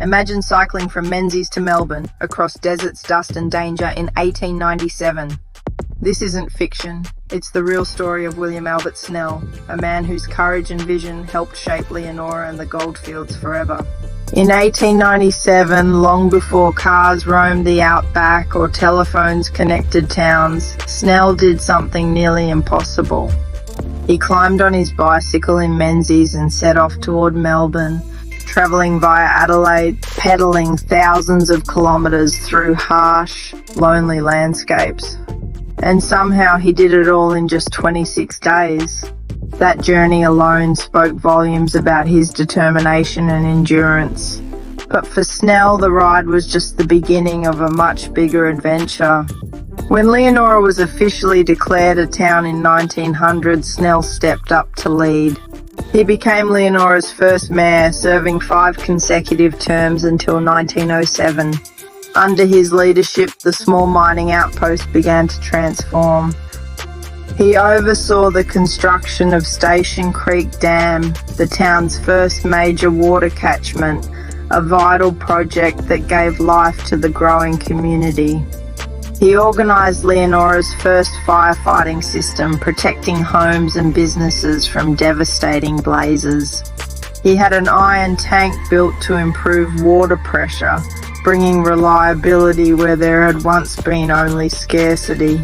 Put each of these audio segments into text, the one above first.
Imagine cycling from Menzies to Melbourne, across deserts, dust and danger in 1897. This isn't fiction, it's the real story of William Albert Snell, a man whose courage and vision helped shape Leonora and the goldfields forever. In 1897, long before cars roamed the outback or telephones connected towns, Snell did something nearly impossible. He climbed on his bicycle in Menzies and set off toward Melbourne, travelling via Adelaide, pedalling thousands of kilometres through harsh, lonely landscapes. And somehow he did it all in just 26 days. That journey alone spoke volumes about his determination and endurance. But for Snell, the ride was just the beginning of a much bigger adventure. When Leonora was officially declared a town in 1900, Snell stepped up to lead. He became Leonora's first mayor, serving 5 consecutive terms until 1907. Under his leadership, the small mining outpost began to transform. He oversaw the construction of Station Creek Dam, the town's first major water catchment, a vital project that gave life to the growing community. He organised Leonora's first firefighting system, protecting homes and businesses from devastating blazes. He had an iron tank built to improve water pressure, bringing reliability where there had once been only scarcity.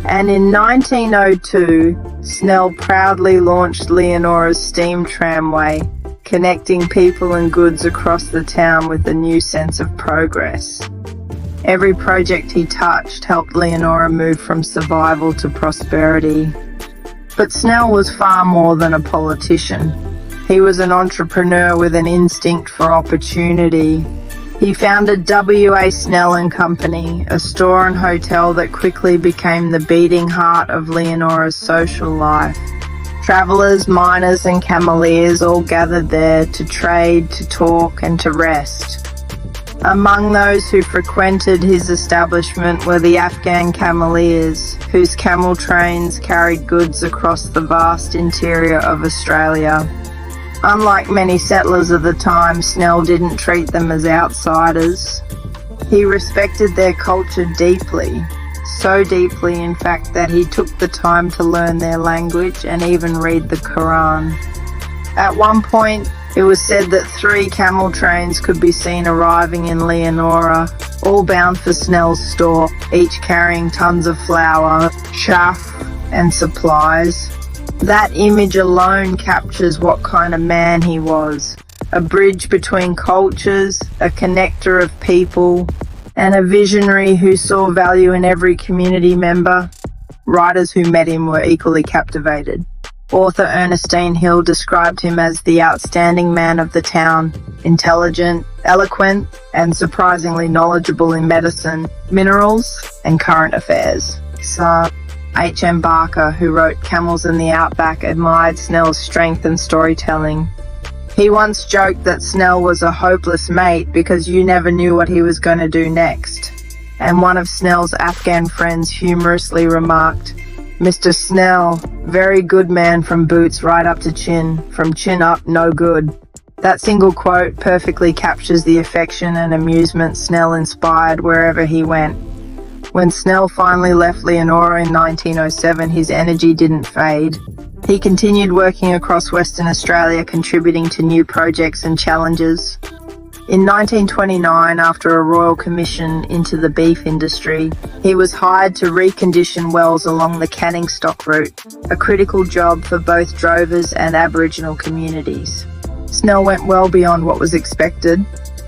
And in 1902, Snell proudly launched Leonora's steam tramway, connecting people and goods across the town with a new sense of progress. Every project he touched helped Leonora move from survival to prosperity. But Snell was far more than a politician. He was an entrepreneur with an instinct for opportunity. He founded W.A. Snell Company, a store and hotel that quickly became the beating heart of Leonora's social life. Travellers, miners and cameleers all gathered there to trade, to talk and to rest. Among those who frequented his establishment were the Afghan cameleers, whose camel trains carried goods across the vast interior of Australia. Unlike many settlers of the time, Snell didn't treat them as outsiders. He respected their culture deeply, so deeply in fact that he took the time to learn their language and even read the Koran. At one point, it was said that 3 camel trains could be seen arriving in Leonora, all bound for Snell's store, each carrying tons of flour, chaff and supplies. That image alone captures what kind of man he was. A bridge between cultures, a connector of people, and a visionary who saw value in every community member. Writers who met him were equally captivated. Author Ernestine Hill described him as the outstanding man of the town, intelligent, eloquent, and surprisingly knowledgeable in medicine, minerals, and current affairs. Sir H.M. Barker, who wrote Camels in the Outback, admired Snell's strength and storytelling. He once joked that Snell was a hopeless mate because you never knew what he was going to do next. And one of Snell's Afghan friends humorously remarked, "Mr. Snell, very good man from boots right up to chin, from chin up, no good." That single quote perfectly captures the affection and amusement Snell inspired wherever he went. When Snell finally left Leonora in 1907, his energy didn't fade. He continued working across Western Australia, contributing to new projects and challenges. In 1929, after a royal commission into the beef industry, he was hired to recondition wells along the Canning stock route, a critical job for both drovers and Aboriginal communities. Snell went well beyond what was expected.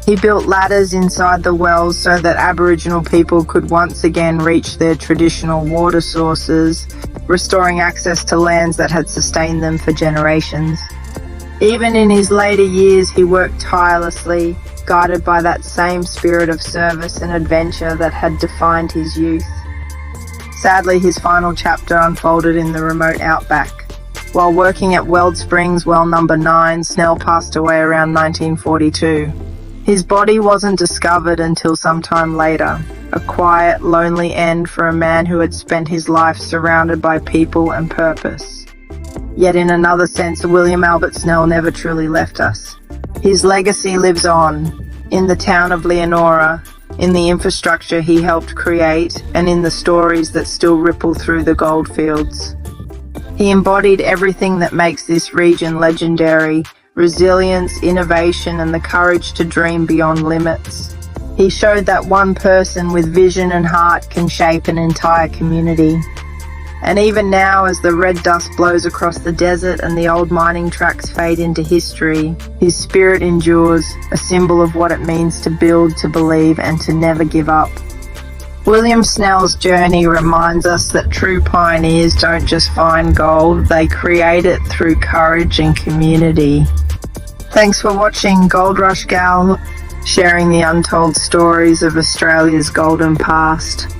He built ladders inside the wells so that Aboriginal people could once again reach their traditional water sources, restoring access to lands that had sustained them for generations. Even in his later years, he worked tirelessly, guided by that same spirit of service and adventure that had defined his youth. Sadly, his final chapter unfolded in the remote outback. While working at Weld Springs Well Number 9, Snell passed away around 1942. His body wasn't discovered until some time later, a quiet, lonely end for a man who had spent his life surrounded by people and purpose. Yet in another sense, William Albert Snell never truly left us. His legacy lives on, in the town of Leonora, in the infrastructure he helped create, and in the stories that still ripple through the goldfields. He embodied everything that makes this region legendary: resilience, innovation, and the courage to dream beyond limits. He showed that one person with vision and heart can shape an entire community. And even now, as the red dust blows across the desert and the old mining tracks fade into history, his spirit endures, a symbol of what it means to build, to believe, and to never give up. William Snell's journey reminds us that true pioneers don't just find gold, they create it through courage and community. Thanks for watching Gold Rush Gal, sharing the untold stories of Australia's golden past.